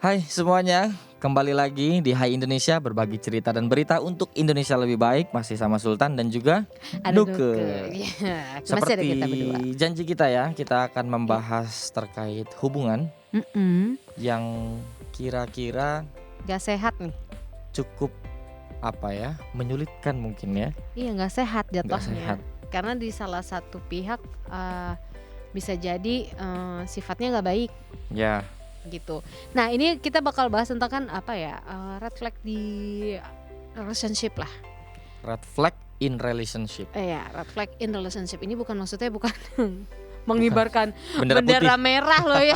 Hai semuanya, kembali lagi di Hai Indonesia, berbagi cerita dan berita untuk Indonesia lebih baik. Masih sama Sultan dan juga Ada Nuke. Ya, masih ada Seperti kita berdua. janji kita ya, kita akan membahas terkait hubungan yang kira-kira Gak sehat nih. cukup menyulitkan mungkin ya. Iya gak sehat Nggak jatuhnya. sehat. Karena di salah satu pihak bisa jadi sifatnya gak baik Ya, gitu. Nah ini kita bakal bahas tentang kan red flag di relationship lah. red flag in relationship. Ya red flag in relationship ini maksudnya bukan mengibarkan Bendera bendera putih. merah loh ya.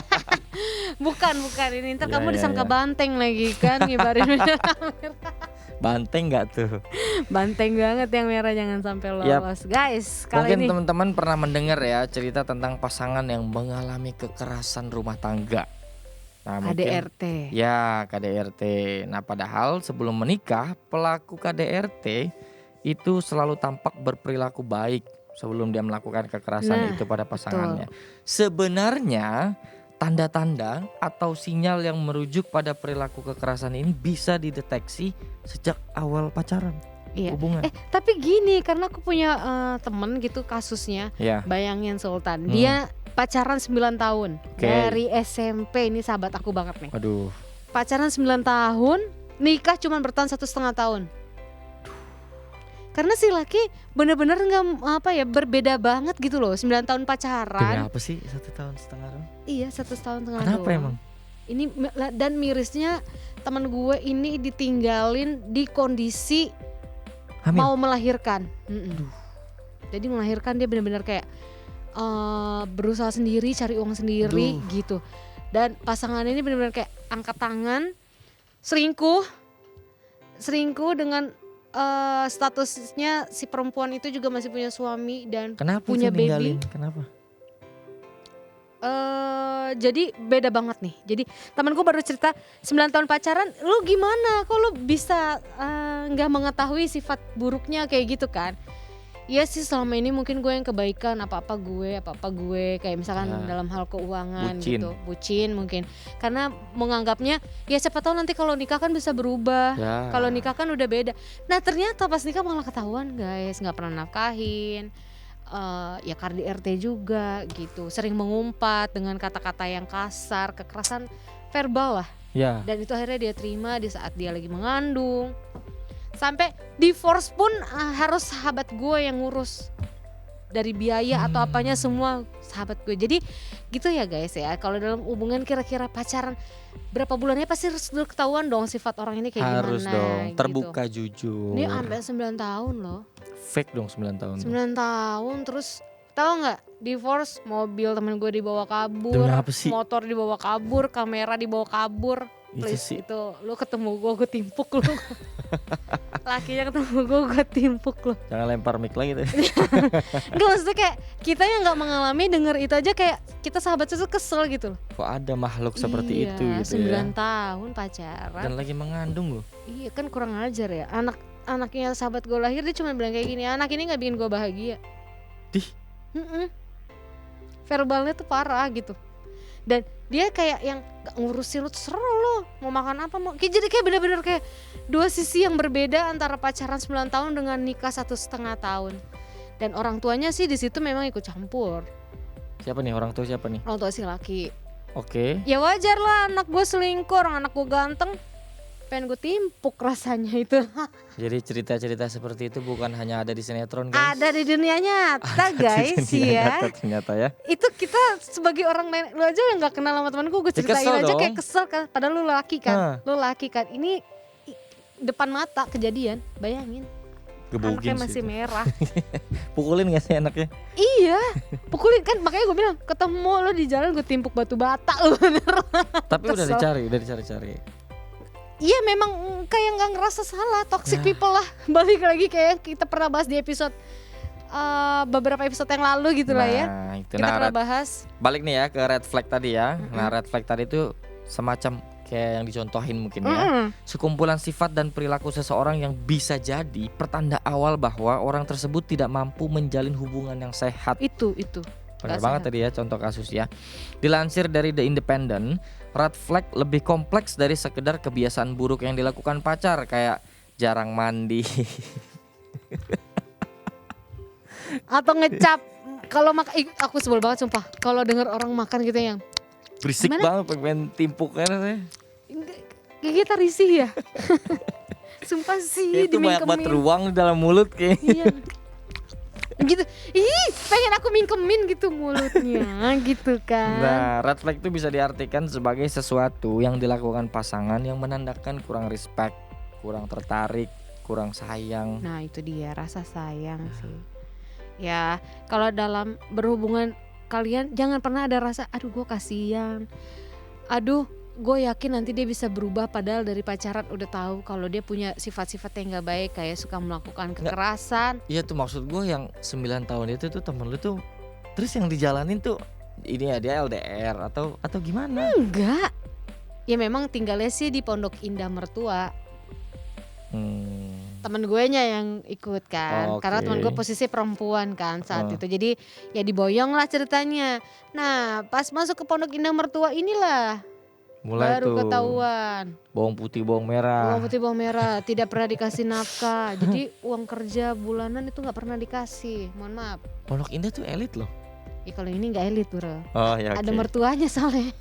bukan ini ntar Ya, kamu ya, disangka ya. banteng lagi kan ngibarin bendera merah. Banteng nggak tuh? Banteng banget yang merah, jangan sampai Yap. lolos. Guys, kali Mungkin ini teman-teman pernah mendengar ya cerita tentang pasangan yang mengalami kekerasan rumah tangga. Nah, mungkin KDRT. ya KDRT. Nah, padahal sebelum menikah, pelaku KDRT itu selalu tampak berperilaku baik sebelum dia melakukan kekerasan Nah, itu pada pasangannya. Sebenarnya tanda-tanda atau sinyal yang merujuk pada perilaku kekerasan ini bisa dideteksi sejak awal pacaran, Iya. hubungan. Tapi gini, karena aku punya temen gitu kasusnya. Ya, Bayangin Sultan, dia pacaran 9 tahun. Oke. Dari SMP, ini sahabat aku banget nih. waduh. Pacaran 9 tahun, nikah cuma bertahan 1,5 tahun. Karena si laki bener-bener berbeda banget gitu loh. 9 tahun Demi pacaran. apa sih 1,5 tahun? Iya, 1,5 tahun Kenapa doang. emang? Ini dan mirisnya teman gue ini ditinggalin di kondisi Hamil? mau melahirkan. Jadi melahirkan dia benar-benar kayak berusaha sendiri, cari uang sendiri gitu. Dan pasangan ini benar-benar kayak angkat tangan, selingkuh dengan statusnya si perempuan itu juga masih punya suami dan Kenapa punya sih baby. ninggalin? Kenapa? Jadi beda banget nih. Jadi temanku baru cerita 9 tahun pacaran, lu gimana? Kok lu bisa nggak mengetahui sifat buruknya kayak gitu kan? Iya sih, selama ini mungkin gue yang kebaikan, apa-apa gue kayak misalkan dalam hal keuangan Bucin. gitu, bucin mungkin. Karena menganggapnya ya siapa tahu nanti kalau nikah kan bisa berubah. Ya. Kalau nikah kan udah beda. Nah ternyata pas nikah malah ketahuan guys, nggak pernah nafkahin. Ya KDRT juga gitu, sering mengumpat dengan kata-kata yang kasar, kekerasan verbal lah. Ya. Dan itu akhirnya dia terima di saat dia lagi mengandung. Sampai divorce pun harus sahabat gue yang ngurus. Dari biaya atau apanya semua sahabat gue. Jadi gitu ya guys ya. Kalau dalam hubungan kira-kira pacaran berapa bulannya pasti harus ketahuan dong sifat orang ini kayak Harus gimana. dong, gitu. terbuka jujur. Ini sampai 9 tahun loh. Fake dong 9 tahun. 9 tahun terus tahu nggak, divorce, mobil temen gue dibawa kabur, Demi apa sih? motor dibawa kabur, kamera dibawa kabur. Itu Please sih. itu lu ketemu gue timpuk lu. Lakinya ketemu gue timpuk lu. Jangan lempar mic lagi tuh. Enggak, maksudnya kayak kita yang nggak mengalami denger itu aja kayak kita sahabatnya tuh kesel gitu loh. Kok ada makhluk seperti Iya, itu gitu 9 ya. tahun pacaran. Dan lagi mengandung loh. Iya kan kurang ajar ya. Anaknya sahabat gue lahir dia cuma bilang kayak gini, anak ini nggak bikin gue bahagia. Dih. Verbalnya tuh parah gitu. Dan dia kayak yang gak ngurusin lu, terserah lo mau makan apa mau. Jadi kayak bener-bener kayak dua sisi yang berbeda antara pacaran 9 tahun dengan nikah 1,5 tahun. Dan orang tuanya sih di situ memang ikut campur. Siapa nih orang tua siapa nih? Orang tua si laki. Oke. Ya wajar lah, anak gue selingkuh, orang anak gue ganteng, pengen gue timpuk rasanya itu. Jadi cerita-cerita seperti itu bukan hanya ada di sinetron guys. Ada di dunia nyata Ada di guys dunia ya. nyata ternyata ya. Itu kita sebagai orang nenek, lu aja yang gak kenal sama temanku, gue ceritain kesel aja dong. kayak kesel kan. Padahal lu laki kan, Hah. ini depan mata kejadian, bayangin. Gebugin Anaknya sih masih itu. merah. Pukulin gak sih anaknya? Iya, pukulin kan, makanya gue bilang ketemu lo di jalan gue timpuk batu bata lu bener. Tapi udah Kesel. dicari. Iya memang kayak nggak ngerasa salah, toxic people lah. Balik lagi kayak kita pernah bahas di episode beberapa episode yang lalu gitu lah ya. Nah, itu Kita pernah bahas. balik nih ya ke red flag tadi ya. Nah, red flag tadi itu semacam kayak yang dicontohin mungkin ya. Sekumpulan sifat dan perilaku seseorang yang bisa jadi pertanda awal bahwa orang tersebut tidak mampu menjalin hubungan yang sehat. Itu. Benar Nggak banget sehat. tadi ya contoh kasus ya. Dilansir dari The Independent, red flag lebih kompleks dari sekedar kebiasaan buruk yang dilakukan pacar kayak jarang mandi. Atau ngecap kalau aku sebel banget sumpah kalau denger orang makan gitu yang Berisik Gimana? banget pengen timpuknya rasanya. kayak kita risih ya. Sumpah sih Itu banyak banget dimingkemin. ruang di dalam mulut kayak. Iya. Gitu. Ih, pengen aku mingkemin gitu mulutnya gitu kan. Nah, red flag itu bisa diartikan sebagai sesuatu yang dilakukan pasangan yang menandakan kurang respect, kurang tertarik, kurang sayang. Nah, itu dia rasa sayang sih. Ya, kalau dalam berhubungan kalian jangan pernah ada rasa aduh gue kasihan. Aduh, gue yakin nanti dia bisa berubah padahal dari pacaran udah tahu kalau dia punya sifat-sifat yang gak baik kayak suka melakukan kekerasan. Iya tuh maksud gue yang 9 tahun itu tuh temen lu tuh terus yang dijalanin tuh ini ya dia LDR atau gimana? Enggak. Ya memang tinggalnya sih di Pondok Indah mertua. Temen gue nya yang ikut kan. Oke. Karena temen gue posisi perempuan kan saat Oh. itu. Jadi ya diboyong lah ceritanya. Nah, pas masuk ke Pondok Indah mertua inilah Mulai baru tuh ketahuan. bawang putih bawang merah. Bawang putih bawang merah tidak pernah dikasih nafkah. Jadi uang kerja bulanan itu nggak pernah dikasih. Mohon maaf. Pondok Indah tuh elit loh. Ya kalau ini nggak elit bro. Oh ya. Ada mertuanya soalnya.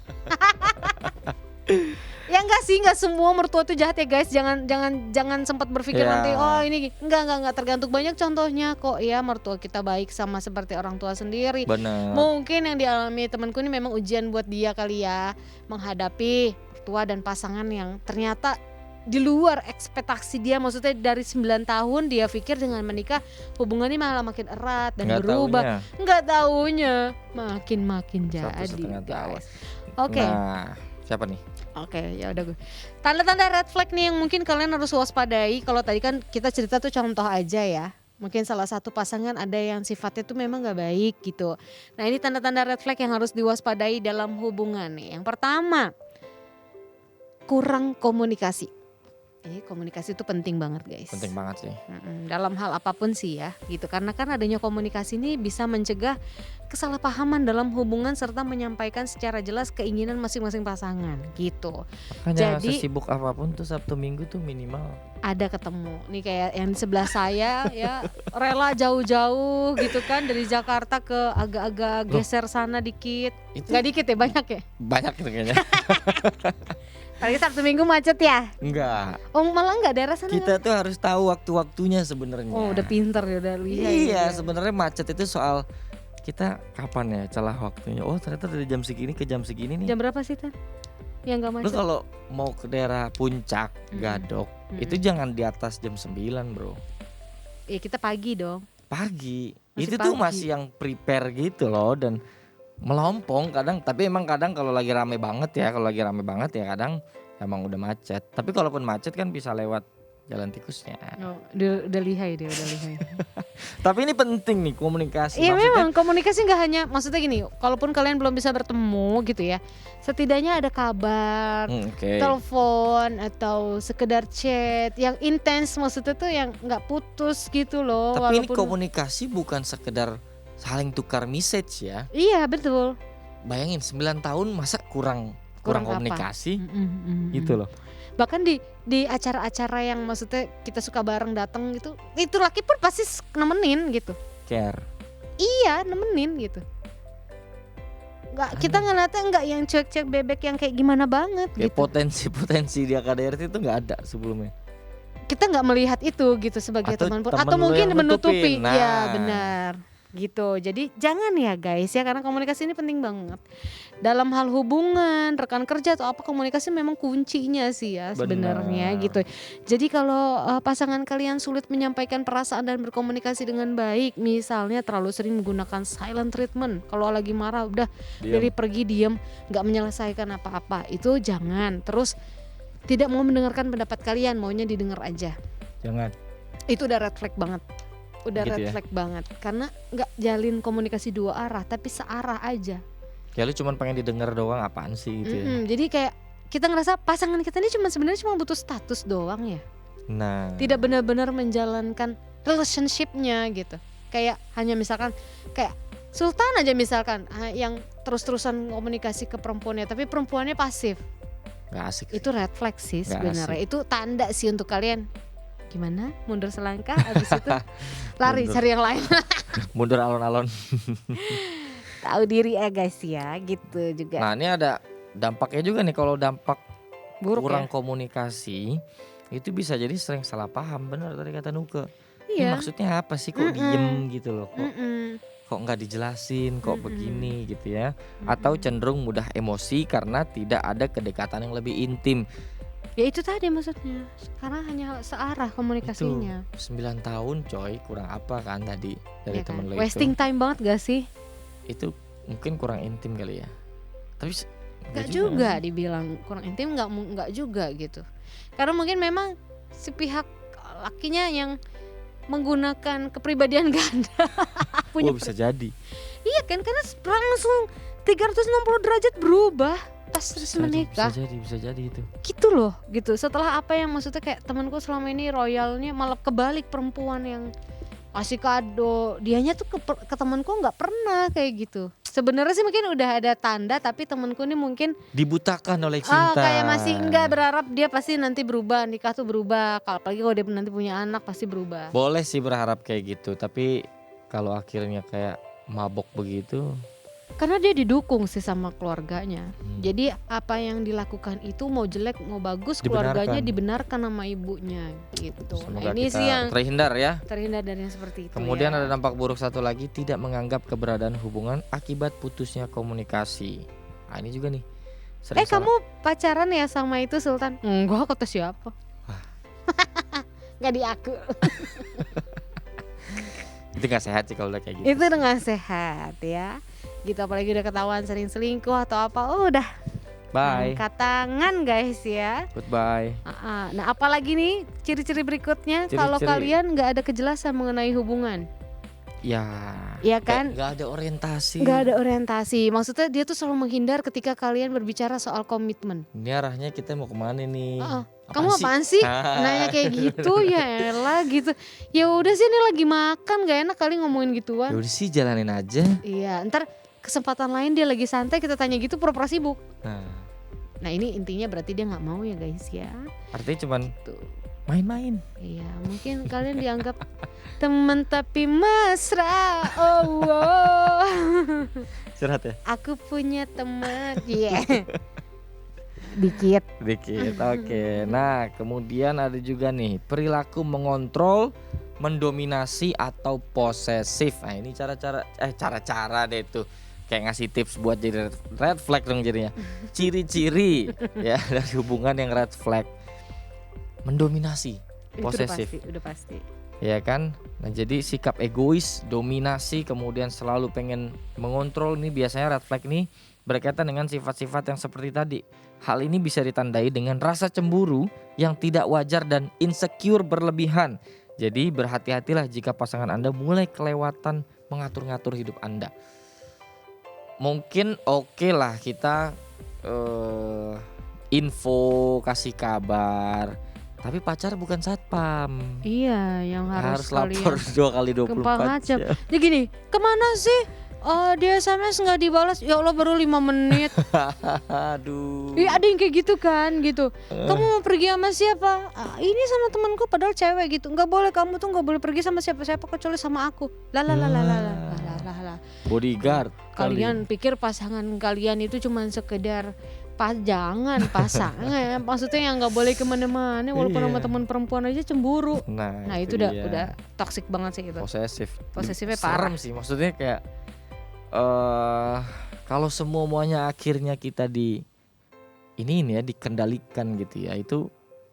Ya enggak sih, enggak semua mertua tuh jahat ya guys. Jangan sempat berpikir Ya. nanti oh ini enggak tergantung banyak contohnya kok ya mertua kita baik sama seperti orang tua sendiri. Bener. Mungkin yang dialami temanku ini memang ujian buat dia kali ya menghadapi mertua dan pasangan yang ternyata di luar ekspektasi dia. Maksudnya dari 9 tahun dia pikir dengan menikah hubungannya malah makin erat dan Nggak berubah. taunya Enggak taunya makin 1,5 jadi tahun. guys. Oke. Nah, siapa nih? Oke, ya udah gue. Tanda-tanda red flag nih yang mungkin kalian harus waspadai. Kalau tadi kan kita cerita tuh contoh aja ya. Mungkin salah satu pasangan ada yang sifatnya tuh memang gak baik gitu. Nah ini tanda-tanda red flag yang harus diwaspadai dalam hubungan nih. Yang pertama, kurang komunikasi. Komunikasi itu penting banget guys. Penting banget sih. Dalam hal apapun sih ya gitu. Karena kan adanya komunikasi ini bisa mencegah kesalahpahaman dalam hubungan serta menyampaikan secara jelas keinginan masing-masing pasangan gitu. Makanya Jadi- sesibuk apapun tuh Sabtu Minggu tuh minimal. Ada ketemu nih kayak yang di sebelah saya ya rela jauh-jauh gitu kan dari Jakarta ke agak-agak geser sana dikit. Itu Nggak dikit ya, banyak ya. banyak gitu kayaknya. Apalagi Sabtu Minggu macet ya. Enggak. Oh malah nggak daerah sana. Kita tuh harus tahu waktu-waktunya sebenarnya. Oh udah pinter ya udah lihat. Iya, sebenarnya macet itu soal kita kapan ya celah waktunya. Oh, ternyata dari jam segini ke jam segini nih. Jam berapa sih Tan? Yang nggak Lu macet? kalau mau ke daerah Puncak, Mm-mm. Gadok, Mm-mm. itu jangan di atas jam 9, Bro. Ya kita pagi dong. Pagi. Masih Itu tuh pagi. masih yang prepare gitu loh dan melompong kadang, tapi emang kadang kalau lagi rame banget ya kadang emang udah macet. Tapi kalaupun macet kan bisa lewat jalan tikusnya. Oh, udah lihai dia udah lihai. Tapi ini penting nih komunikasi. Iya Maksudnya, memang komunikasi nggak hanya maksudnya gini, kalaupun kalian belum bisa bertemu gitu ya, setidaknya ada kabar, oke. telepon atau sekedar chat yang intens, maksudnya tuh yang nggak putus gitu loh. Tapi ini walaupun komunikasi bukan sekedar saling tukar message ya. iya betul. Bayangin 9 tahun masa kurang Kurang apa? komunikasi Mm. gitu loh. Bahkan di acara-acara yang maksudnya kita suka bareng datang gitu, itu laki pun pasti nemenin gitu. Care. Iya nemenin gitu. Nggak, kita ngeliatnya nggak yang cuek-cuek bebek yang kayak gimana banget Kayak gitu. potensi dia KDRT itu nggak ada sebelumnya. Kita nggak melihat itu gitu sebagai Atau teman pun temen atau lu mungkin yang menutupi. nutupin. Nah. Ya benar gitu. Jadi jangan ya guys ya, karena komunikasi ini penting banget dalam hal hubungan, rekan kerja atau apa, komunikasi memang kuncinya sih ya sebenarnya Benar. gitu. Jadi kalau pasangan kalian sulit menyampaikan perasaan dan berkomunikasi dengan baik, misalnya terlalu sering menggunakan silent treatment, kalau lagi marah udah dari pergi diem nggak menyelesaikan apa-apa, itu jangan. Terus tidak mau mendengarkan pendapat kalian, maunya didengar aja. Jangan. Itu udah red flag banget. Udah Gitu red ya? flag banget. Karena nggak jalin komunikasi dua arah, tapi searah aja. Kayak lu cuma pengen didengar doang apaan sih gitu ya. Jadi kayak kita ngerasa pasangan kita ini sebenarnya cuma butuh status doang ya. Nah. Tidak benar-benar menjalankan relationship-nya gitu. Kayak hanya misalkan kayak Sultan aja misalkan yang terus-terusan komunikasi ke perempuannya tapi perempuannya pasif. Nggak asik sih. Itu red flag sih Nggak sebenarnya. Itu tanda sih untuk kalian. Gimana? Mundur selangkah abis itu lari Mundur. cari yang lain. Mundur alon-alon. Tahu diri ya guys ya, gitu juga. Nah ini ada dampaknya juga nih, kalau dampak Buruk kurang ya. komunikasi itu bisa jadi sering salah paham. Benar tadi kata Nuke. Ini Iya. maksudnya apa sih, kok diem gitu loh, kok nggak dijelasin, kok begini gitu ya. Atau cenderung mudah emosi karena tidak ada kedekatan yang lebih intim. Ya itu tadi maksudnya. Karena hanya searah komunikasinya. Itu 9 tahun coy, kurang apa kan tadi dari Ya kan? temen lo Wasting time banget gak sih? itu mungkin kurang intim kali ya. Tapi Gak juga dibilang kurang intim, nggak juga gitu. Karena mungkin memang si pihak lakinya yang menggunakan kepribadian ganda. Oh bisa jadi. Iya kan, karena langsung 360 derajat berubah pas terus menikah. Bisa jadi itu. Gitu loh, gitu. Setelah apa yang maksudnya kayak temanku selama ini royalnya malah kebalik, perempuan yang kasih kado, dianya tuh ke temanku nggak pernah kayak gitu. Sebenarnya sih mungkin udah ada tanda, tapi temanku ini mungkin Dibutakan oleh cinta. kayak masih enggak berharap dia pasti nanti berubah, nikah tuh berubah. Apalagi kalau dia nanti punya anak pasti berubah. Boleh sih berharap kayak gitu, tapi kalau akhirnya kayak mabok begitu. Karena dia didukung sih sama keluarganya. Jadi apa yang dilakukan itu mau jelek mau bagus, keluarganya dibenarkan sama ibunya gitu. Semoga Nah, ini kita sih yang terhindar ya. terhindar dari yang seperti itu. Kemudian ya. ada dampak buruk satu lagi, tidak menganggap keberadaan hubungan akibat putusnya komunikasi. Nah ini juga nih. sering salah- Kamu pacaran ya sama itu Sultan? Enggak, kata siapa? Nggak di aku. Itu gak sehat sih kalau udah kayak gitu. Itu dengan sehat ya. Gitu, apalagi udah ketahuan sering selingkuh atau apa, udah Bye. angkat tangan guys ya. Goodbye. Nah apalagi nih ciri-ciri berikutnya kalau Ciri-ciri. kalian nggak ada kejelasan mengenai hubungan. Ya. Iya kan? Gak ada orientasi. Nggak ada orientasi, maksudnya dia tuh selalu menghindar ketika kalian berbicara soal komitmen. Ini arahnya kita mau kemana nih? Kamu apaan sih? Nanya kayak gitu, ya elah gitu. Ya udah sih, ini lagi makan, gak enak kali ngomongin gituan. Ya udah sih jalanin aja. Iya, ntar kesempatan lain dia lagi santai kita tanya gitu pura-pura sibuk. Nah ini intinya berarti dia nggak mau ya guys ya. Artinya cuman Tuh. main-main. Iya, mungkin kalian dianggap teman tapi mesra. Oh. Curhat ya? Aku punya teman. Iya. Dikit. Oke. Nah kemudian ada juga nih perilaku mengontrol, mendominasi atau posesif. Nah ini cara-cara deh tuh. Kayak ngasih tips buat jadi red flag dong jadinya. Ciri-ciri ya dari hubungan yang red flag. Mendominasi, posesif. Udah pasti. Ya kan? Nah jadi sikap egois, dominasi, kemudian selalu pengen mengontrol, ini biasanya red flag nih berkaitan dengan sifat-sifat yang seperti tadi. Hal ini bisa ditandai dengan rasa cemburu yang tidak wajar dan insecure berlebihan. Jadi berhati-hatilah jika pasangan Anda mulai kelewatan mengatur-ngatur hidup Anda. Mungkin oke lah kita info, kasih kabar, tapi pacar bukan satpam. Iya, yang harus lapor 2x24 jam. jam. Dia gini, kemana sih? Dia SMS nggak dibalas. Ya Allah, baru 5 menit. Aduh. Iya, ada yang kayak gitu kan gitu. Kamu mau pergi sama siapa? Ini sama temanku, padahal cewek gitu. Nggak boleh, kamu tuh nggak boleh pergi sama siapa-siapa kecuali sama aku. Lah. Bodyguard. Kalian pikir pasangan kalian itu cuma sekedar jangan pasangan, maksudnya yang nggak boleh kemana-mana walaupun sama teman perempuan aja cemburu. Nah itu udah toxic banget sih itu. Posesifnya parah. Serem sih, maksudnya kayak kalau semuanya akhirnya kita ini ya dikendalikan gitu ya, itu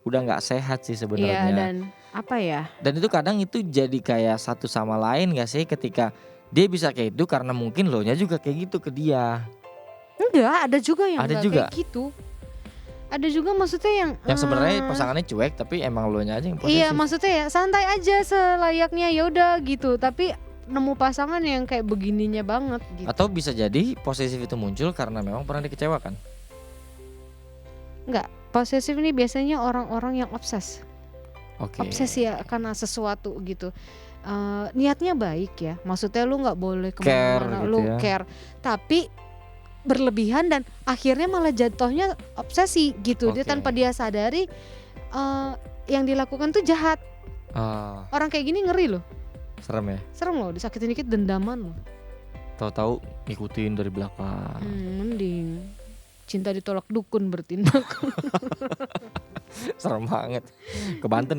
udah nggak sehat sih sebenarnya. Iya, dan apa ya? Dan itu kadang itu jadi kayak satu sama lain nggak sih, ketika dia bisa kayak itu karena mungkin lo nya juga kayak gitu ke dia. Enggak, ada juga yang ada enggak juga kayak gitu. Ada juga maksudnya yang sebenarnya pasangannya cuek tapi emang lo nya aja yang posesif. Iya, maksudnya ya santai aja selayaknya, ya udah gitu. Tapi nemu pasangan yang kayak begininya banget gitu. Atau bisa jadi posesif itu muncul karena memang pernah dikecewakan. Enggak, posesif ini biasanya orang-orang yang obses. Oke. Obsesi ya karena sesuatu gitu. niatnya baik ya, maksudnya lu nggak boleh Care kemana-mana, gitu lu ya. care, tapi berlebihan dan akhirnya malah jatuhnya obsesi gitu. Dia Oke. tanpa dia sadari yang dilakukan tuh jahat. Ah, Orang kayak gini ngeri loh, serem ya. serem loh, disakitin dikit dendaman loh. Tahu-tahu ngikutin dari belakang. Mending cinta ditolak dukun bertindak. Serem banget. Ke Banten.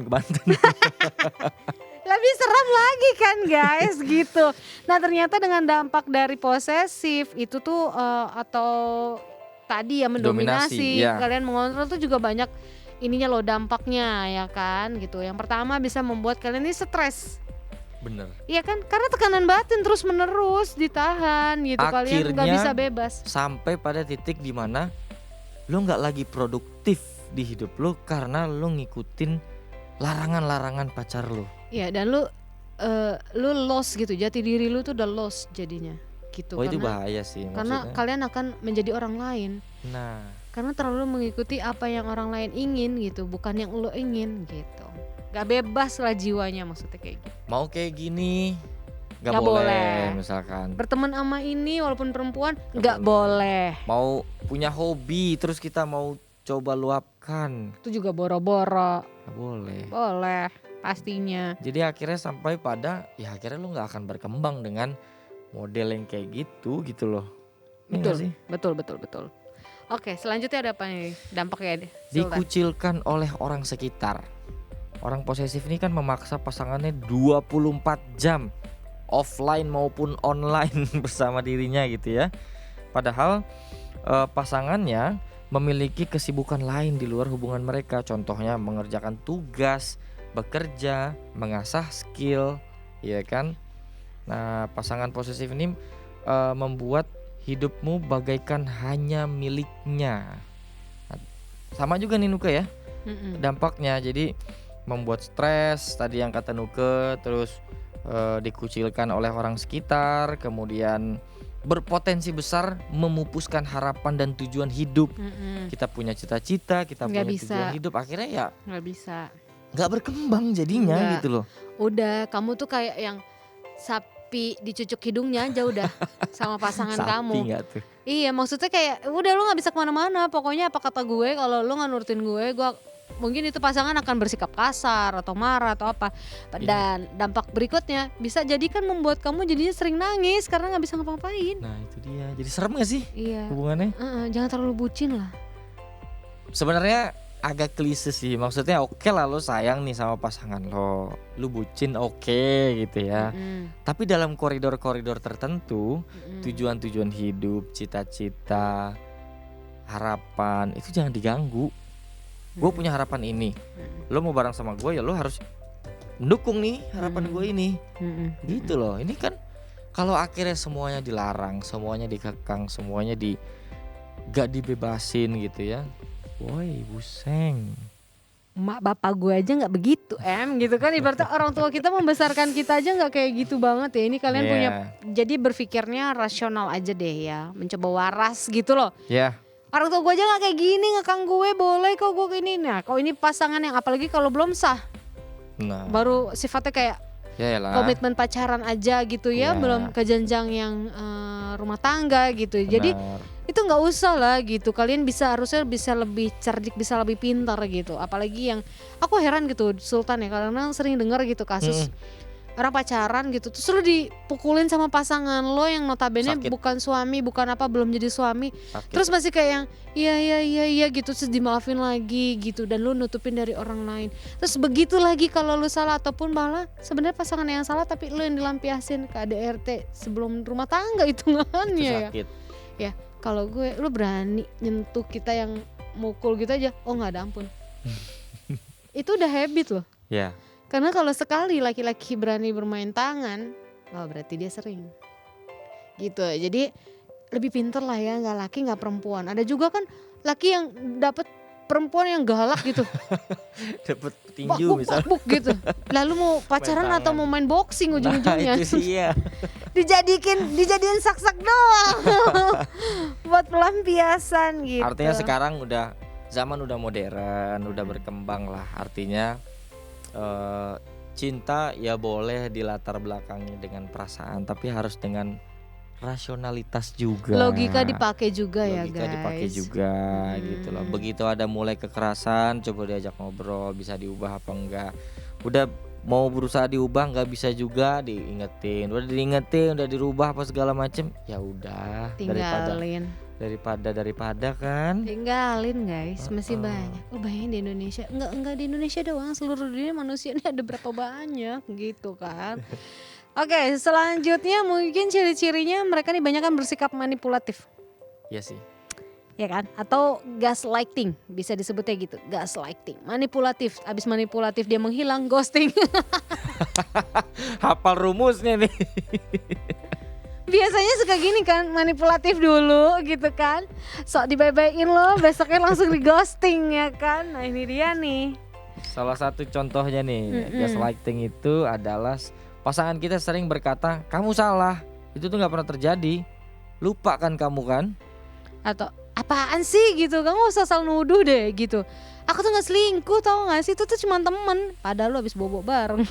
Lebih serem lagi kan guys gitu. Nah ternyata dengan dampak dari posesif itu tuh atau tadi ya mendominasi, Dominasi, ya. kalian mengontrol tuh juga banyak ininya loh dampaknya ya kan gitu. Yang pertama bisa membuat kalian ini stres. Bener. Iya kan, karena tekanan batin terus menerus ditahan gitu, kalian nggak Akhirnya bisa bebas. Sampai pada titik dimana lo nggak lagi produktif di hidup lo karena lo ngikutin larangan-larangan pacar lo. Iya dan lu lost gitu, jati diri lu tuh udah lost jadinya gitu. Oh itu karena bahaya sih karena maksudnya. kalian akan menjadi orang lain. Nah, Karena terlalu mengikuti apa yang orang lain ingin gitu, bukan yang lo ingin gitu. Gak bebas lah jiwanya maksudnya kayak gitu. mau kayak gini nggak Nggak boleh, boleh. misalkan. Berteman sama ini walaupun perempuan Nggak nggak boleh. Mau punya hobi terus kita mau coba luapkan, Itu juga boro-boro. nggak boleh. Boleh pastinya. Jadi akhirnya sampai pada ya akhirnya lo nggak akan berkembang dengan model yang kayak gitu loh. Iya nggak sih? Betul. Oke, selanjutnya ada apa nih dampaknya? Sultan? Dikucilkan oleh orang sekitar. Orang posesif ini kan memaksa pasangannya 24 jam offline maupun online bersama dirinya gitu ya. Padahal pasangannya memiliki kesibukan lain di luar hubungan mereka. Contohnya mengerjakan tugas, bekerja, mengasah skill, ya kan? Nah, pasangan posesif ini membuat hidupmu bagaikan hanya miliknya. Nah, sama juga nih Nuke ya. Mm-mm. Dampaknya jadi membuat stres tadi yang kata Nuke, terus dikucilkan oleh orang sekitar, kemudian berpotensi besar memupuskan harapan dan tujuan hidup. Mm-mm. Kita punya cita-cita, kita Nggak punya bisa. tujuan hidup, akhirnya ya Nggak bisa. nggak berkembang jadinya Nggak. gitu loh. Udah, kamu tuh kayak yang sapi dicucuk hidungnya aja udah sama pasangan Sapi kamu. nggak tuh? Iya, maksudnya kayak udah lu nggak bisa kemana-mana. Pokoknya apa kata gue, kalau lu nggak nurutin gue mungkin itu pasangan akan bersikap kasar atau marah atau apa. Dan dampak berikutnya bisa jadi kan membuat kamu jadinya sering nangis karena nggak bisa ngapa-ngapain. Nah itu dia. Jadi serem gak sih Iya. hubungannya? Jangan terlalu bucin lah. Sebenarnya agak klise sih. Maksudnya oke lah lo sayang nih sama pasangan lo, lu bucin oke gitu ya. Mm-mm. Tapi dalam koridor-koridor tertentu, Mm-mm. tujuan-tujuan hidup, cita-cita, harapan itu jangan diganggu. Gue punya harapan ini, Mm-mm. lo mau bareng sama gue ya lo harus mendukung nih harapan gue ini. Mm-mm. Gitu loh. Ini kan kalau akhirnya semuanya dilarang, semuanya dikekang, semuanya gak dibebasin gitu ya. Woi, buseng. Mak bapak gue aja nggak begitu gitu kan, ibaratnya orang tua kita membesarkan kita aja nggak kayak gitu banget ya. Ini kalian Iya. punya, jadi berpikirnya rasional aja deh ya, mencoba waras gitu loh. Ya, Orang tua gue aja nggak kayak gini, ngekang gue boleh kok gue gini. Nah kalau ini pasangan yang apalagi kalau belum sah, nah, baru sifatnya kayak ya lah. komitmen pacaran aja gitu ya, Iya. belum ke jenjang yang rumah tangga gitu. Jadi Benar. itu nggak usah lah gitu, kalian harusnya bisa lebih cerdik, bisa lebih pintar gitu. Apalagi yang aku heran gitu Sultan ya, karena sering dengar gitu kasus orang pacaran gitu terus lu dipukulin sama pasangan lo yang notabene Sakit. bukan suami, bukan apa, belum jadi suami, Sakit. terus masih kayak yang iya gitu, terus dimaafin lagi gitu, dan lu nutupin dari orang lain. Terus begitu lagi kalau lu salah, ataupun malah sebenarnya pasangan yang salah tapi lu yang dilampiasin ke ADRT sebelum rumah tangga itu hitungannya ya. sakit. Kalau gue, lu berani nyentuh kita yang mukul gitu aja, oh nggak ada ampun. Itu udah habit loh. Ya, Karena kalau sekali laki-laki berani bermain tangan, wah berarti dia sering. Gitu. Jadi lebih pinter lah ya, nggak laki nggak perempuan. Ada juga kan laki yang dapet perempuan yang galak gitu, dapat tinju misalnya. bakbuk gitu. Lalu mau pacaran Main atau tangan. mau main boxing ujung-ujungnya. Nah, itu dia. dijadiin sak-sak doang buat pelampiasan gitu. Artinya sekarang zaman udah modern, udah berkembang lah. Artinya cinta ya boleh dilatar belakangi dengan perasaan, tapi harus dengan rasionalitas juga. Logika dipakai juga ya Logika dipakai guys. juga gitu loh. Begitu ada mulai kekerasan, coba diajak ngobrol, bisa diubah apa enggak. Udah mau berusaha diubah nggak bisa juga, diingetin. Udah diingetin, udah dirubah apa segala macem, ya udah Tinggalin. daripada kan. Tinggalin guys, masih banyak. Oh bayangin di Indonesia, enggak di Indonesia doang, seluruh dunia manusia ini ada berapa banyak gitu kan. Oke, selanjutnya mungkin ciri-cirinya mereka nih banyak kan bersikap manipulatif, Iya sih. ya kan? Atau gaslighting, bisa disebutnya gitu, gaslighting, manipulatif. Abis manipulatif dia menghilang, ghosting. Hafal rumusnya nih. Biasanya suka gini kan, manipulatif dulu gitu kan, sok dibebein lo, besoknya langsung di ghosting ya kan. Nah ini dia nih. Salah satu contohnya nih, gaslighting itu adalah pasangan kita sering berkata, kamu salah, itu tuh nggak pernah terjadi, lupa kan kamu kan? Atau apaan sih gitu, kamu usah asal nuduh deh gitu. Aku tuh gak selingkuh tau gak sih, itu tuh cuma temen, padahal lu habis bobo bareng.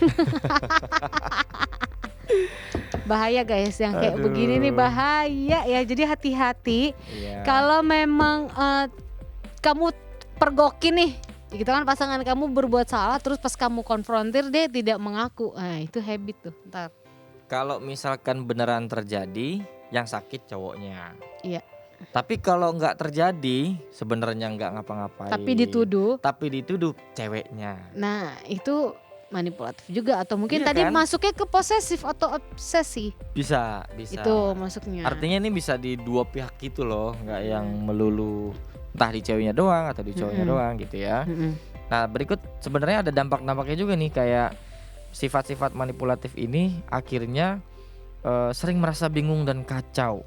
Bahaya guys, yang kayak begini nih bahaya ya, jadi hati-hati. Iya. Kalau memang kamu pergokin nih gitu kan, pasangan kamu berbuat salah, terus pas kamu konfrontir dia tidak mengaku, nah itu habit tuh ntar. Kalau misalkan beneran terjadi, yang sakit cowoknya. Iya. Tapi kalau nggak terjadi, sebenarnya nggak ngapa-ngapain. Tapi dituduh ceweknya. Nah itu manipulatif juga, atau mungkin Iya tadi kan? masuknya ke posesif atau obsesi. Bisa. Itu masuknya. Artinya ini bisa di dua pihak gitu loh, nggak yang melulu entah di ceweknya doang atau di cowoknya doang gitu ya. Nah berikut sebenarnya ada dampak-dampaknya juga nih, kayak sifat-sifat manipulatif ini akhirnya sering merasa bingung dan kacau.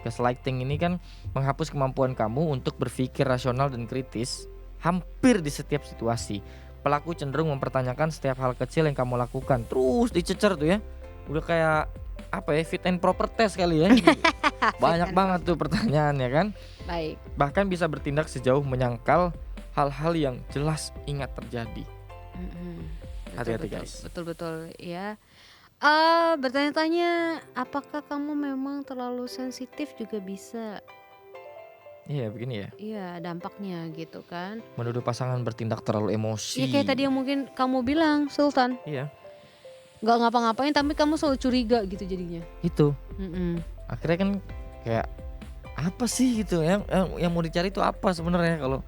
Gaslighting ini kan menghapus kemampuan kamu untuk berpikir rasional dan kritis hampir di setiap situasi. Pelaku cenderung mempertanyakan setiap hal kecil yang kamu lakukan, terus dicecer tuh ya. Udah kayak apa ya, fit and proper test kali ya. Banyak banget tuh pertanyaannya kan. Baik. Bahkan bisa bertindak sejauh menyangkal hal-hal yang jelas ingat terjadi. Hati-hati guys. Betul ya. Bertanya-tanya, apakah kamu memang terlalu sensitif juga bisa. Iya begini ya, Iya dampaknya gitu kan. menuduh pasangan bertindak terlalu emosi. Ya kayak tadi yang mungkin kamu bilang Sultan, Iya nggak ngapa-ngapain tapi kamu selalu curiga gitu jadinya. itu. Mm-mm. Akhirnya kan kayak apa sih gitu yang mau dicari itu apa sebenarnya, kalau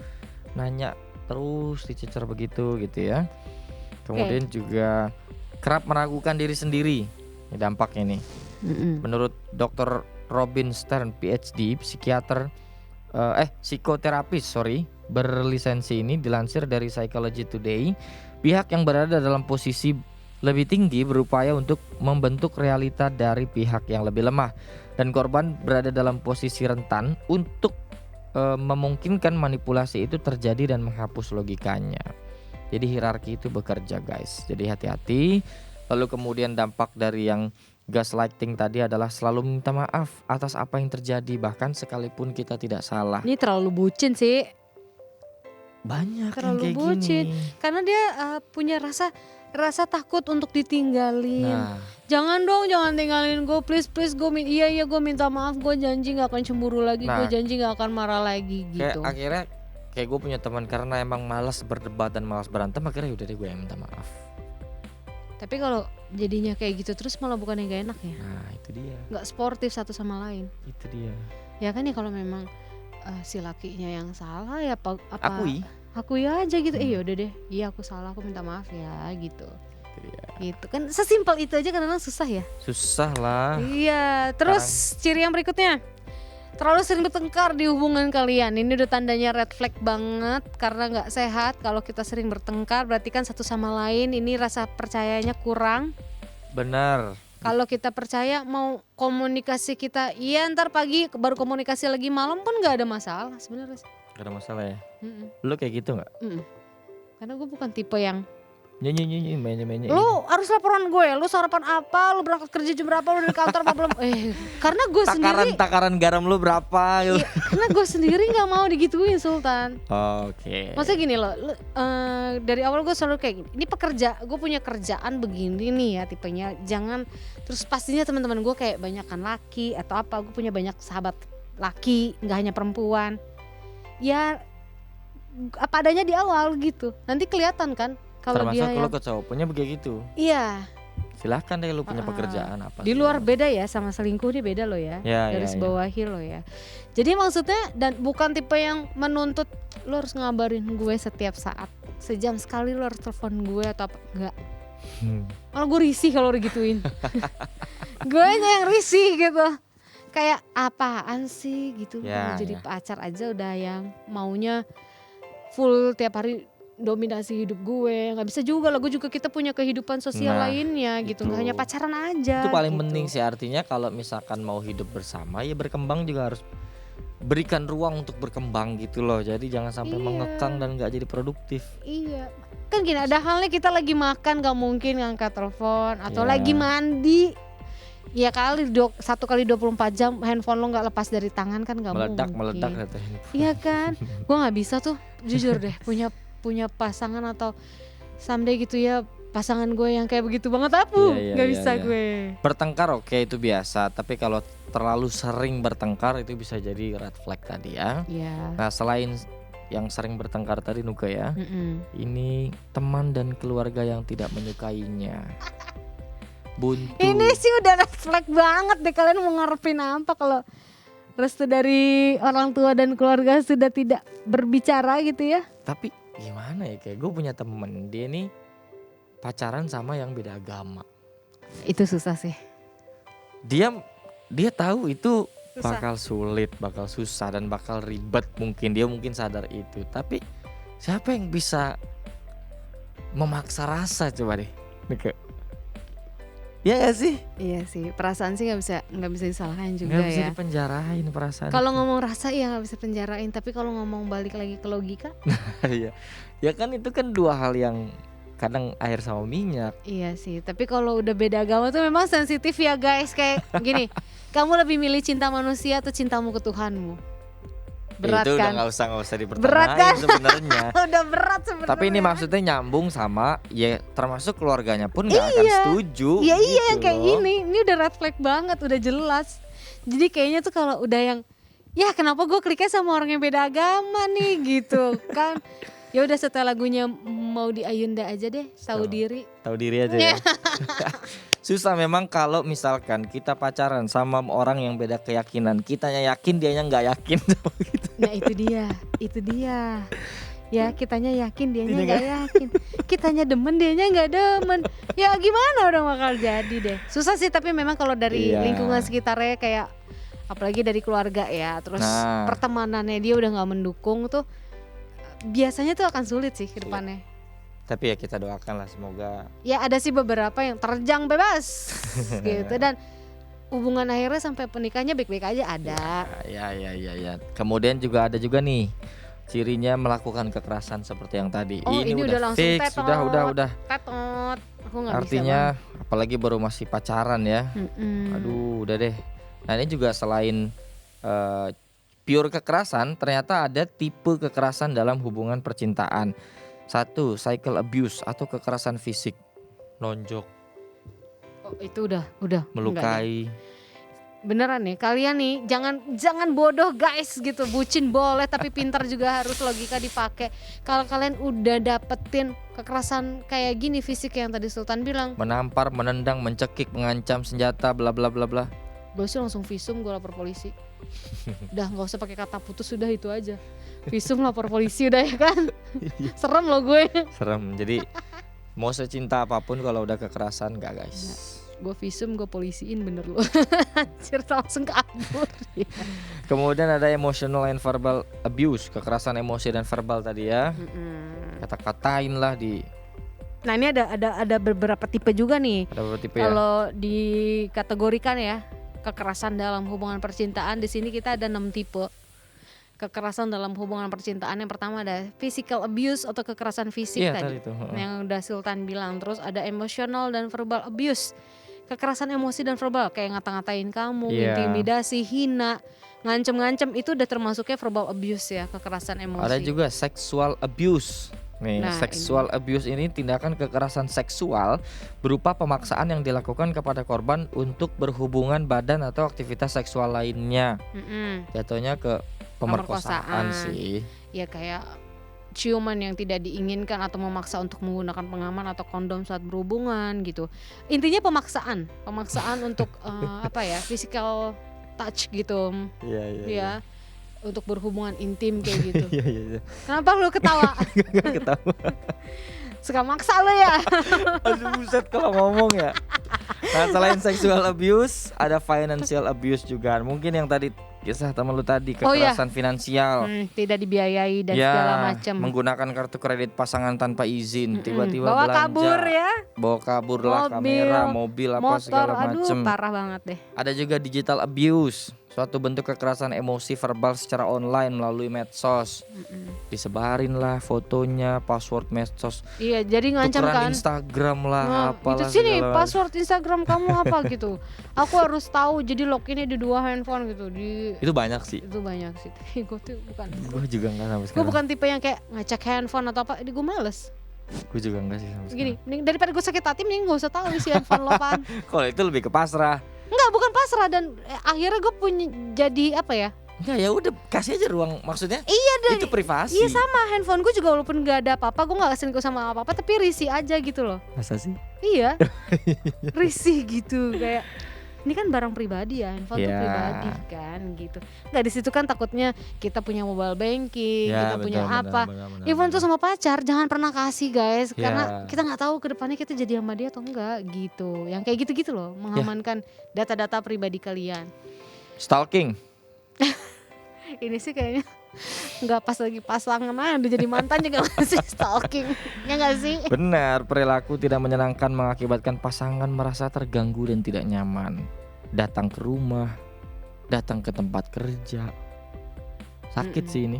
nanya terus dicecer begitu gitu ya. Kemudian juga kerap meragukan diri sendiri. Ini dampaknya nih. Menurut Dr. Robin Stern PhD, psikoterapis berlisensi ini, dilansir dari Psychology Today, pihak yang berada dalam posisi lebih tinggi berupaya untuk membentuk realita dari pihak yang lebih lemah, dan korban berada dalam posisi rentan untuk memungkinkan manipulasi itu terjadi dan menghapus logikanya. Jadi hierarki itu bekerja guys, jadi hati-hati. Lalu kemudian dampak dari yang gaslighting tadi adalah selalu minta maaf atas apa yang terjadi, bahkan sekalipun kita tidak salah. Ini terlalu bucin sih. Banyak Terlalu yang kayak bucin. gini. Karena dia punya rasa takut untuk ditinggalin. Nah, Jangan dong, jangan tinggalin gue, please gue iya gue minta maaf, gue janji nggak akan cemburu lagi, gue Nah, janji nggak akan marah lagi kayak gitu. akhirnya kayak gue punya teman karena emang malas berdebat dan malas berantem, akhirnya yaudah deh gue yang minta maaf. Tapi kalau jadinya kayak gitu terus malah bukan yang gak enak ya. Nah itu dia, Nggak sportif satu sama lain. itu dia. Ya kan ya, kalau memang si lakinya yang salah ya apa Akui. aja gitu. Yaudah deh, iya aku salah, aku minta maaf ya gitu. Itu dia. Gitu kan, sesimpel itu aja, kadang-kadang susah ya. Susah lah. Iya, terus ciri yang berikutnya, terlalu sering bertengkar di hubungan kalian. Ini udah tandanya red flag banget, karena nggak sehat. Kalau kita sering bertengkar berarti kan satu sama lain ini rasa percayanya kurang. Benar. Kalau kita percaya, mau komunikasi kita iya ntar pagi baru komunikasi lagi malam pun nggak ada masalah sebenarnya. Gak ada masalah ya. Mm-mm. Lu kayak gitu nggak? Mm-mm. Karena gue bukan tipe yang Nyanyi mainnya. Lu harus laporan gue, lu sarapan apa, lu berangkat kerja jam berapa, lu dari kantor apa belum. Karena gue sendiri Takaran garam lu berapa gitu. iya, karena gue sendiri gak mau digituin Sultan. Oke. Maksudnya gini loh, dari awal gue selalu kayak gini. Ini gue punya kerjaan begini nih ya tipenya. Jangan, terus pastinya teman-teman gue kayak banyakan laki atau apa. Gue punya banyak sahabat laki, nggak hanya perempuan. Ya apa adanya di awal gitu. Nanti kelihatan kan kalau Termasuk dia kalau ke cowok punya begitu. iya. Silahkan deh lu punya pekerjaan apa. Di luar beda ya, sama selingkuh dia beda loh ya. Garis bawahi loh ya. Jadi maksudnya, dan bukan tipe yang menuntut lu harus ngabarin gue setiap saat. Sejam sekali lu harus telepon gue atau apa. Enggak. Malah gue risih kalau digituin. Gue yang risih gitu. Kayak apaan sih gitu. Jadi pacar aja udah yang maunya full tiap hari dominasi hidup gue. Nggak bisa juga lah, gue juga kita punya kehidupan sosial lainnya gitu, nggak hanya pacaran aja. Itu paling gitu. penting sih, artinya kalau misalkan mau hidup bersama ya berkembang juga harus berikan ruang untuk berkembang gitu loh. Jadi jangan sampai mengekang dan nggak jadi produktif. Iya, kan gini, ada halnya kita lagi makan gak mungkin ngangkat telepon atau lagi mandi. Ya kali 1 kali 24 jam handphone lo nggak lepas dari tangan kan nggak mungkin. Meledak katanya. Iya kan, gue nggak bisa tuh jujur deh punya pasangan atau someday gitu ya, pasangan gue yang kayak begitu banget nggak bisa gue. Bertengkar oke, itu biasa, tapi kalau terlalu sering bertengkar itu bisa jadi red flag tadi ya. Nah selain yang sering bertengkar tadi Nuga ya, ini teman dan keluarga yang tidak menyukainya. Buntu. Ini sih udah red flag banget deh, kalian mau ngarepin apa kalau restu dari orang tua dan keluarga sudah tidak berbicara gitu ya. Tapi gimana ya, kayak gue punya temen, dia nih pacaran sama yang beda agama. Itu susah sih. Dia tahu itu Susah. bakal sulit, bakal susah dan bakal ribet, dia mungkin sadar itu. Tapi siapa yang bisa memaksa rasa coba deh, Nika? Ya gak sih? Iya sih, perasaan sih nggak bisa disalahin juga Gak bisa ya. dipenjarain perasaan. Kalau ngomong rasa ya nggak bisa penjarain, tapi kalau ngomong balik lagi ke logika. Iya, ya kan itu kan dua hal yang kadang air sama minyak. Iya sih, tapi kalau udah beda agama tuh memang sensitif ya guys. Kayak gini, kamu lebih milih cinta manusia atau cintamu ke Tuhanmu? Berat itu kan? Udah nggak usah Berat kan? dipertanyain sebenarnya. Udah berat sebenarnya. Tapi ini maksudnya nyambung sama ya, termasuk keluarganya pun nggak akan setuju. Iya gitu iya yang kayak loh. gini, ini udah red flag banget, udah jelas. Jadi kayaknya tuh kalau udah yang ya kenapa gue kliknya sama orang yang beda agama nih gitu kan. Ya udah setel lagunya Mau di Ayunda aja deh, tahu diri. Tahu diri aja ya. Susah memang kalau misalkan kita pacaran sama orang yang beda keyakinan, kitanya yakin dianya nggak yakin sama kita. Nah itu dia. Ya kitanya yakin dianya nggak yakin, kitanya demen dianya nggak demen. Ya gimana udah bakal jadi deh. Susah sih, tapi memang kalau dari lingkungan sekitarnya kayak apalagi dari keluarga ya, terus pertemanannya dia udah nggak mendukung tuh, biasanya tuh akan sulit sih ke depannya. Tapi ya kita doakan lah semoga. Ya ada sih beberapa yang terjang bebas gitu, dan hubungan akhirnya sampai penikahnya baik-baik aja ada. Ya. Kemudian juga ada juga nih cirinya melakukan kekerasan seperti yang tadi. Oh, ini udah langsung fix, tetot. udah. Tetot. Aku nggak bisa. Artinya apalagi baru masih pacaran ya. Aduh, udah deh. Nah, ini juga selain pure kekerasan, ternyata ada tipe kekerasan dalam hubungan percintaan. 1, cycle abuse atau kekerasan fisik. Nonjok. Oh, itu udah Melukai. Beneran nih, kalian nih jangan bodoh guys gitu. Bucin boleh tapi pintar juga harus, logika dipakai. Kalau kalian udah dapetin kekerasan kayak gini fisik yang tadi Sultan bilang, menampar, menendang, mencekik, mengancam senjata, bla bla bla bla. gue sih langsung visum, gue lapor polisi. Udah nggak usah pakai kata putus, sudah itu aja. Visum, lapor polisi udah ya kan. Serem loh gue. Serem. Jadi mau secinta apapun kalau udah kekerasan enggak guys. Gue visum, gue polisiin bener loh. Anjir, langsung kabur. Kemudian ada emotional and verbal abuse, kekerasan emosi dan verbal tadi ya. Kata-katain lah di. Nah ini ada beberapa tipe juga nih. Ada beberapa tipe kalau dikategorikan ya, kekerasan dalam hubungan percintaan, di sini kita ada 6 tipe. kekerasan dalam hubungan percintaan. Yang pertama ada physical abuse atau kekerasan fisik Iya tadi. tadi tuh. Yang udah Sultan bilang. Terus ada emotional dan verbal abuse. Kekerasan emosi dan verbal kayak ngata-ngatain kamu, Iya. intimidasi, hina, ngancem-ngancem, itu udah termasuknya verbal abuse ya, kekerasan emosi. Ada juga sexual abuse. Nih, Nah, sexual abuse ini tindakan kekerasan seksual berupa pemaksaan yang dilakukan kepada korban untuk berhubungan badan atau aktivitas seksual lainnya. Jatuhnya ke pemerkosaan Pemerkosaan. sih. Ya kayak ciuman yang tidak diinginkan atau memaksa untuk menggunakan pengaman atau kondom saat berhubungan gitu. Intinya pemaksaan untuk apa ya, physical touch gitu. Iya Ya, untuk berhubungan intim kayak gitu. Iya. Kenapa lu ketawa? Ketawa. Suka maksa lu ya? Aduh buset kalau ngomong ya. Nah, selain sexual abuse, ada financial abuse juga. Mungkin yang tadi kisah teman lu tadi, Oh, iya. kekerasan finansial. Tidak dibiayai dan Ya, segala macam. menggunakan kartu kredit pasangan tanpa izin, tiba-tiba Bawa belanja. kabur ya, Bawa kabur lah Mobil, kamera, mobil apa motor, segala aduh macem. parah banget deh. Ada juga digital abuse, suatu bentuk kekerasan emosi verbal secara online melalui medsos. Disebarin lah fotonya, password medsos, Iya, jadi ngancam tukeran kan. Instagram lah, Nah, apalah itu sini segala password Instagram kamu apa gitu. Aku harus tahu, jadi loginnya di 2 handphone gitu. Itu banyak sih. Itu banyak sih. Gue tuh bukan. Gue juga enggak sampai Gue sekarang. bukan tipe yang kayak ngecek handphone atau apa. Gue males. Gue juga enggak sih sampai Gini, mending daripada gue sakit hati, mending gak usah tahu isi handphone lo apaan. sekarang. Kalau itu lebih ke pasrah. Enggak, bukan pasrah, dan akhirnya gue punya jadi apa ya? Enggak, ya udah kasih aja ruang, maksudnya Iya deh. itu privasi. Iya sama, handphone gue juga walaupun gak ada apa-apa, gue gak selingkuh sama apa-apa, tapi risih aja gitu loh. Masa sih? Iya, risih gitu kayak ini kan barang pribadi ya, handphone tuh Ya. pribadi kan gitu. Nggak, di situ kan takutnya kita punya mobile banking, kita punya apa. Even tuh sama pacar jangan pernah kasih guys, karena kita nggak tahu kedepannya kita jadi sama dia atau enggak gitu. Yang kayak gitu-gitu loh, mengamankan data-data pribadi kalian. Stalking. Ini sih kayaknya nggak pas lagi pasangan aja, udah jadi mantan juga masih stalking, ya nggak sih? Benar, perilaku tidak menyenangkan mengakibatkan pasangan merasa terganggu dan tidak nyaman. Datang ke rumah, datang ke tempat kerja. Sakit sih ini.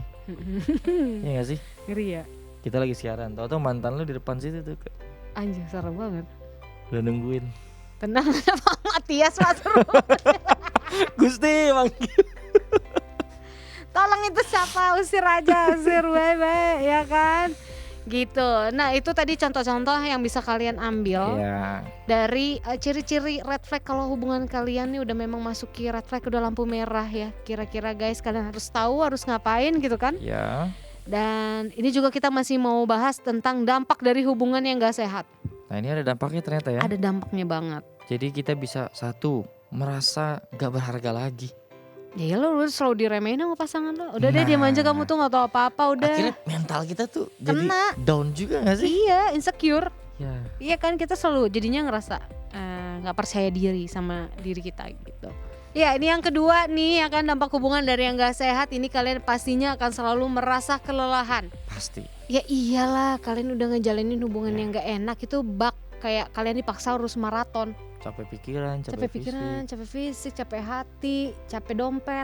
Iya gak sih? Ngeri ya, Kita lagi siaran, tau-tau mantan lu di depan situ tuh anjir serem banget. udah nungguin. Tenang Bang Matias Mas. Gusti, Bang. Tolong itu siapa, usir aja, usir bye ya kan. Gitu. Nah, itu tadi contoh-contoh yang bisa kalian ambil Ya, dari ciri-ciri red flag kalau hubungan kalian nih udah memang masuki red flag, udah lampu merah ya. Kira-kira guys kalian harus tahu harus ngapain gitu kan. ya. Dan ini juga kita masih mau bahas tentang dampak dari hubungan yang gak sehat. Nah, ini ada dampaknya ternyata ya. Ada dampaknya banget. Jadi kita bisa satu, merasa gak berharga lagi. Ya lo selalu diremehin sama pasangan lo. Udah deh diam aja, kamu tuh gak tahu apa-apa udah. Akhirnya mental kita tuh jadi Kena. down juga gak sih? Iya, insecure. Ya. Iya kan, kita selalu jadinya ngerasa nggak percaya diri sama diri kita gitu. Ya, ini yang kedua nih, akan dampak hubungan dari yang gak sehat. Ini kalian pastinya akan selalu merasa kelelahan. Pasti. Ya iyalah, kalian udah ngejalanin hubungan yang gak enak itu kayak kalian dipaksa harus maraton. Capek pikiran, Capek pikiran, capek fisik, capek hati, capek dompet.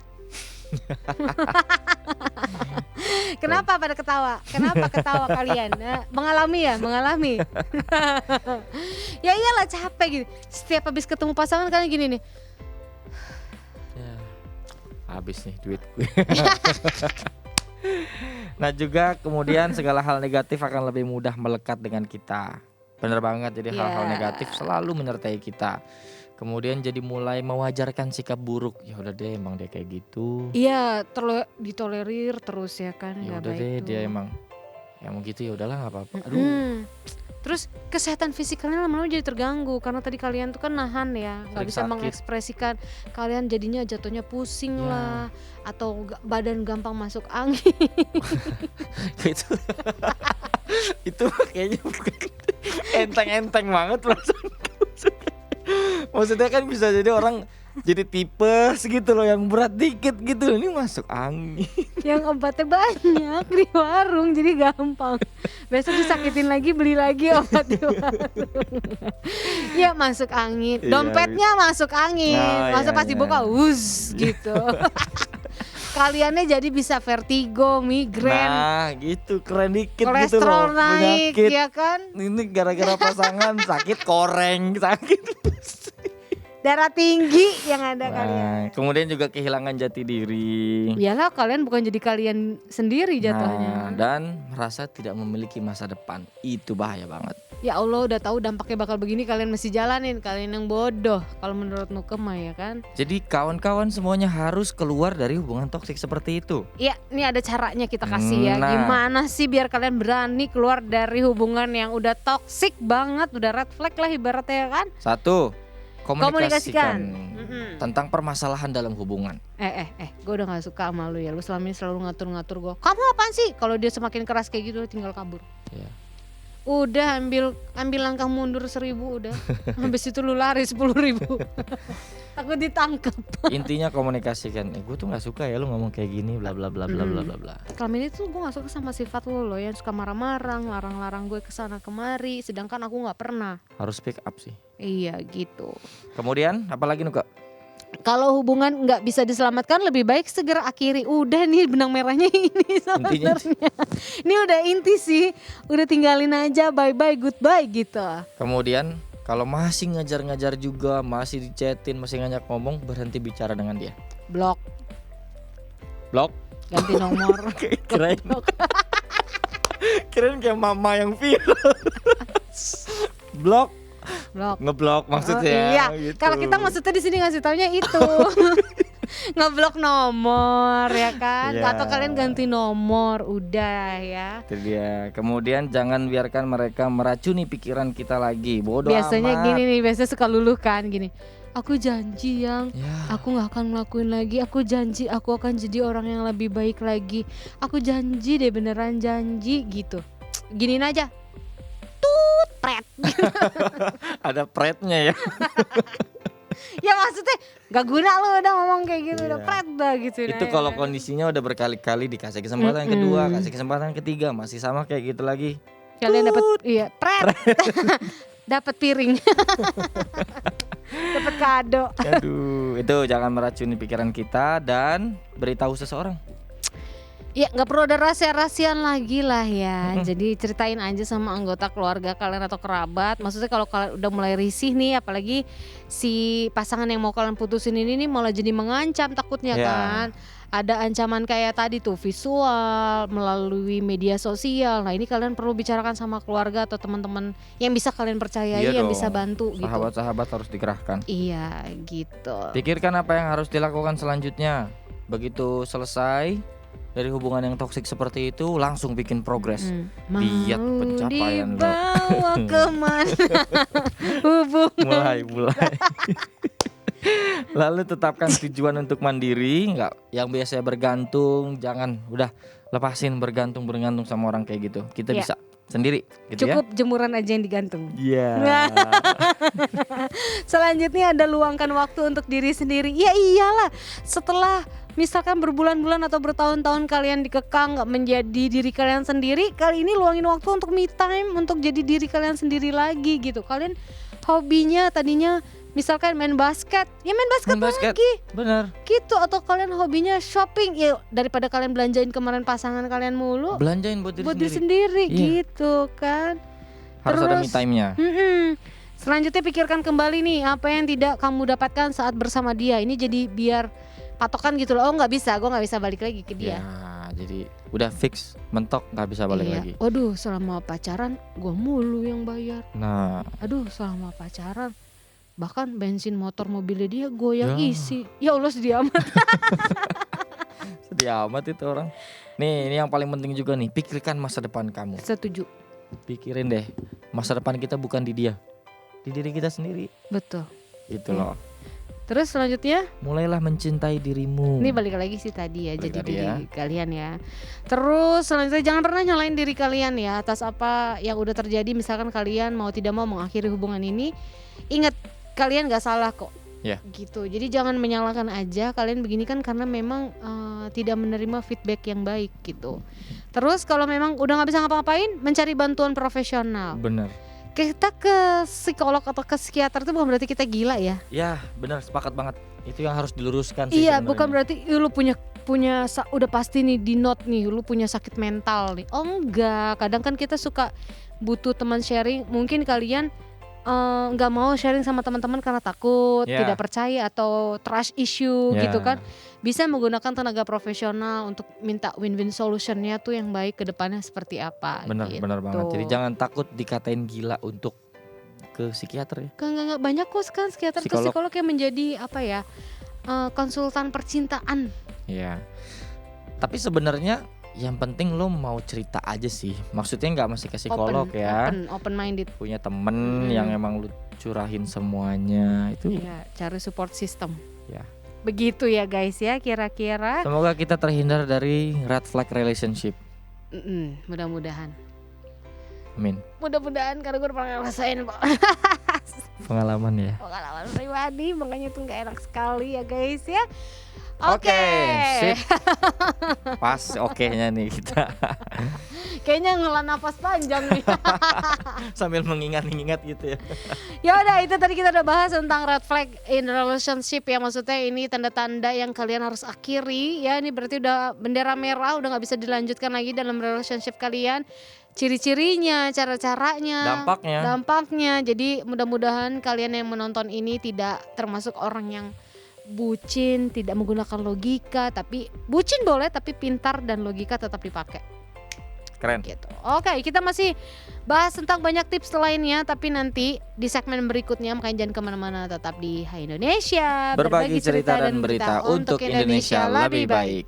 Kenapa pada ketawa? Kenapa ketawa kalian? Mengalami ya, mengalami. Ya iyalah capek gitu. Setiap habis ketemu pasangan kalian gini nih. Ya, habis nih duit gue. Nah juga kemudian segala hal negatif akan lebih mudah melekat dengan kita. Bener banget, jadi hal-hal negatif selalu menyertai kita. Kemudian jadi mulai mewajarkan sikap buruk. Ya udah deh, emang dia kayak gitu. Iya, ditolerir terus ya kan. Ya Gak udah baik deh, tuh. dia emang gitu, ya udahlah nggak apa-apa. Aduh, Terus kesehatan fisik kalian lama-lama jadi terganggu karena tadi kalian tuh kan nahan ya, nggak Sering bisa sakit. mengekspresikan. Kalian jadinya jatuhnya pusing Ya. lah, atau badan gampang masuk angin. itu itu kayaknya bukan enteng-enteng banget perasaan. Maksudnya kan bisa jadi orang jadi tipes gitu loh, yang berat dikit gitu, ini masuk angin. Yang obatnya banyak di warung, jadi gampang. Besok disakitin lagi, beli lagi obat di warung. Ya masuk angin, Iya, dompetnya masuk angin, Nah, masa iya, pas iya. dibuka, wuz gitu. kaliannya jadi bisa vertigo, migrain, Nah gitu, keren dikit gitu kolesterol loh. naik, Penyakit. ya kan? Ini gara-gara pasangan sakit koreng, sakit. Darah tinggi yang ada kalian. Nah, kemudian juga kehilangan jati diri. Iyalah kalian bukan jadi kalian sendiri Nah, jatuhnya. dan merasa tidak memiliki masa depan. Itu bahaya banget. Ya Allah udah tahu dampaknya bakal begini kalian masih jalanin, kalian yang bodoh kalau menurut Nukem mah ya kan. Jadi kawan-kawan semuanya harus keluar dari hubungan toksik seperti itu. Iya, ini ada caranya kita kasih ya. Nah. Gimana sih biar kalian berani keluar dari hubungan yang udah toksik banget, udah red flag lah ibaratnya ya kan? 1. Komunikasikan Mm-mm. tentang permasalahan dalam hubungan. Gue udah gak suka sama lu ya. Lu selama ini selalu ngatur-ngatur gue. Kamu apaan sih? Kalau dia semakin keras kayak gitu tinggal kabur. Ya. Udah ambil langkah mundur 1000 udah. Habis itu lu lari 10.000. Takut ditangkap. Intinya komunikasikan. Gue tuh nggak suka ya lu ngomong kayak gini, bla bla bla bla bla bla bla. Selama ini tuh gue gak suka sama sifat lu loh yang suka marah-marah, larang-larang gue kesana kemari. Sedangkan aku gak pernah. Harus speak up sih. Iya gitu. Kemudian apalagi Nuka? Kalau hubungan nggak bisa diselamatkan lebih baik segera akhiri. Udah nih benang merahnya ini sebenarnya. Ini udah inti sih. Udah tinggalin aja, bye bye goodbye gitu. Kemudian kalau masih ngajar-ngajar juga, masih dichatin, masih ngajak ngomong, berhenti bicara dengan dia. Blok, Blok. ganti nomor. Keren. Keren kayak mama yang viral. Blok. Blok. Ngeblok maksudnya. Iya. Gitu. Kalau kita maksudnya di sini ngasih taunya itu. Ngeblok nomor ya kan? Iya. Atau kalian ganti nomor, udah ya. Itu dia. Kemudian jangan biarkan mereka meracuni pikiran kita lagi. Bodoh Biasanya amat. gini nih, biasanya suka luluh kan gini. Aku janji yang Ya. aku gak akan ngelakuin lagi. Aku janji aku akan jadi orang yang lebih baik lagi. Aku janji deh, beneran janji gitu. Giniin aja. Tut pret. Ada pretnya ya. Ya maksudnya gak guna lu udah ngomong kayak gitu. Udah Iya. pret dah gitu. Itu nah, kalau ya. kondisinya udah berkali-kali dikasih kesempatan kedua, kasih kesempatan ketiga, masih sama kayak gitu lagi. Kalian dapat iya pret. Dapat piring. Dapat kado. Aduh, itu jangan meracuni pikiran kita dan beritahu seseorang. Ya nggak perlu ada rahasia-rahasian lagi lah ya. Jadi ceritain aja sama anggota keluarga kalian atau kerabat. Maksudnya kalau kalian udah mulai risih nih, apalagi si pasangan yang mau kalian putusin ini nih malah jadi mengancam takutnya Ya. kan. Ada ancaman kayak tadi tuh visual melalui media sosial. Nah ini kalian perlu bicarakan sama keluarga atau teman-teman yang bisa kalian percayai, Iya yang dong. bisa bantu gitu. Sahabat-sahabat harus dikerahkan. Iya gitu. Pikirkan apa yang harus dilakukan selanjutnya. Begitu selesai dari hubungan yang toksik seperti itu, langsung bikin progres. Lihat pencapaian lo. Dibawa kemana hubungan Mulai. Lalu tetapkan tujuan untuk mandiri, nggak yang biasanya bergantung, jangan udah lepasin bergantung sama orang kayak gitu. Kita Iya. bisa sendiri, gitu cukup jemuran aja yang digantung. ya. Iya. Selanjutnya ada luangkan waktu untuk diri sendiri. Ya iyalah, setelah misalkan berbulan-bulan atau bertahun-tahun kalian dikekang nggak menjadi diri kalian sendiri, kali ini luangin waktu untuk me time, untuk jadi diri kalian sendiri lagi gitu. Kalian hobinya tadinya misalkan main basket, ya main basket, Main basket. lagi Bener. gitu. Atau kalian hobinya shopping, ya daripada kalian belanjain kemarin pasangan kalian mulu, Belanjain buat diri buat diri sendiri. sendiri Iya. gitu kan. Harus ada me Terus, time-nya. Selanjutnya pikirkan kembali nih apa yang tidak kamu dapatkan saat bersama dia. Ini jadi biar patokan gitu loh. Oh nggak bisa, gue nggak bisa balik lagi ke dia. Ya, jadi udah fix, mentok, nggak bisa balik Iya. lagi. Waduh, selama pacaran gue mulu yang bayar. Nah, Aduh, selama pacaran bahkan bensin motor mobilnya dia gue yang Ya. isi. Ya Allah sedih amat. sedih amat itu orang. Nih, ini yang paling penting juga nih, pikirkan masa depan kamu. Setuju, Pikirin deh, masa depan kita bukan di dia, di diri kita sendiri. betul. Gitu Iya. loh. Terus selanjutnya Mulailah mencintai dirimu. ini balik lagi sih tadi ya, Balik jadi tadi diri kalian ya. Terus selanjutnya jangan pernah nyalain diri kalian ya atas apa yang udah terjadi. Misalkan kalian mau tidak mau mengakhiri hubungan ini, ingat kalian gak salah kok. Ya. Gitu. Jadi jangan menyalahkan aja kalian begini kan karena memang tidak menerima feedback yang baik gitu. Terus kalau memang udah nggak bisa ngapa-ngapain, mencari bantuan profesional. Bener. Kita ke psikolog atau ke psikiater itu bukan berarti kita gila ya. Ya, bener, sepakat banget. Itu yang harus diluruskan sih Iya, sebenarnya. bukan berarti lu punya udah pasti nih di note nih lu punya sakit mental nih. Oh enggak, kadang kan kita suka butuh teman sharing. Mungkin kalian nggak mau sharing sama teman-teman karena takut, Ya. tidak percaya atau trust issue Ya. gitu kan. Bisa menggunakan tenaga profesional untuk minta win-win solutionnya tuh yang baik ke depannya seperti apa. Bener gitu. bener banget. Jadi jangan takut dikatain gila untuk ke psikiater ya. Enggak banyak kok sekarang psikiater atau Psikolog. psikolog yang menjadi apa ya, konsultan percintaan. Iya. Tapi sebenarnya yang penting lo mau cerita aja sih. Maksudnya nggak mesti ke psikolog ya. Open minded. Punya temen yang emang lu curahin semuanya itu. Ya, cari support system. Ya. Begitu ya guys ya kira-kira. Semoga kita terhindar dari red flag relationship. Mudah-mudahan. Amin. Mudah-mudahan karena gue udah pernah ngerasain Pengalaman ya. pengalaman pribadi, makanya tuh gak enak sekali ya guys ya. Oke, sip. Pas oke-nya nih kita. Kayaknya ngela nafas panjang nih. Sambil mengingat-ingat gitu ya. Ya udah, itu tadi kita udah bahas tentang red flag in relationship ya, maksudnya ini tanda-tanda yang kalian harus akhiri ya. Ini berarti udah bendera merah, udah nggak bisa dilanjutkan lagi dalam relationship kalian. Ciri-cirinya, cara-caranya, dampaknya. Jadi mudah-mudahan kalian yang menonton ini tidak termasuk orang yang bucin, tidak menggunakan logika. Tapi bucin boleh, tapi pintar dan logika tetap dipakai. Keren. Gitu. Oke, kita masih bahas tentang banyak tips lainnya, tapi nanti di segmen berikutnya, makanya jangan kemana-mana, tetap di Hai Indonesia. Berbagi cerita dan berita untuk Indonesia lebih baik.